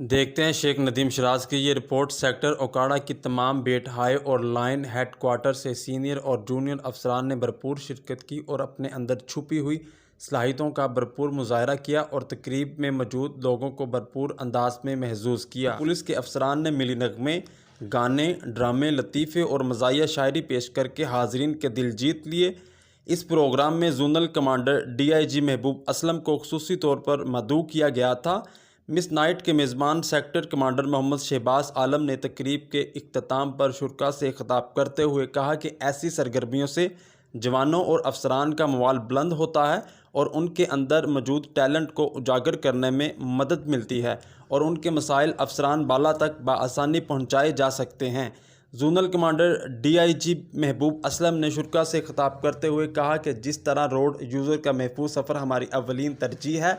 देखते हैं शेख नदीम शराज की ये रिपोर्ट। सेक्टर ओकाड़ा की तमाम बेट हाई और लाइन हेडक्वार्टर से सीनियर और जूनियर अफसरान ने भरपूर शिरकत की और अपने अंदर छुपी हुई सलाहियतों का भरपूर मुजाहरा किया और तकरीब में मौजूद लोगों को भरपूर अंदाज में महसूस किया। पुलिस के अफसरान ने मिली नगमे, गाने, ड्रामे, लतीफ़े और मज़ाहिया शायरी पेश करके हाजरीन के दिल जीत लिए। इस प्रोग्राम में जोनल कमांडर DIG महबूब असलम को खुसूसी तौर पर मदऊ किया गया था। मिस नाइट के मेज़बान सेक्टर कमांडर मोहम्मद शहबाज आलम ने तकरीब के इख्तिताम पर शुरा से खिताब करते हुए कहा कि ऐसी सरगर्मियों से जवानों और अफसरान का मोराल बुलंद होता है और उनके अंदर मौजूद टैलेंट को उजागर करने में मदद मिलती है और उनके मसाइल अफसरान बाला तक बआसानी पहुँचाए जा सकते हैं। जोनल कमांडर DIG महबूब असलम ने शुरा से खिताब करते हुए कहा कि जिस तरह रोड यूज़र का महफूज सफ़र हमारी अवलीन तरजीह है,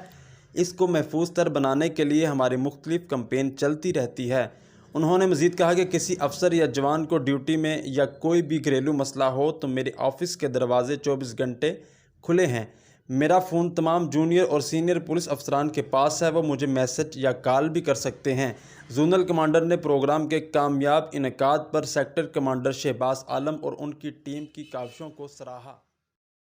इसको महफूज तर बनाने के लिए हमारी मुख्तलिफ कैंपेन चलती रहती है। उन्होंने मज़ीद कहा कि किसी अफसर या जवान को ड्यूटी में या कोई भी घरेलू मसला हो तो मेरे ऑफ़िस के दरवाज़े 24 घंटे खुले हैं। मेरा फ़ोन तमाम जूनियर और सीनियर पुलिस अफसरान के पास है, वो मुझे मैसेज या कॉल भी कर सकते हैं। जोनल कमांडर ने प्रोग्राम के कामयाब इनेकाद पर सेक्टर कमांडर शहबाज आलम और उनकी टीम की काविशों को सराहा।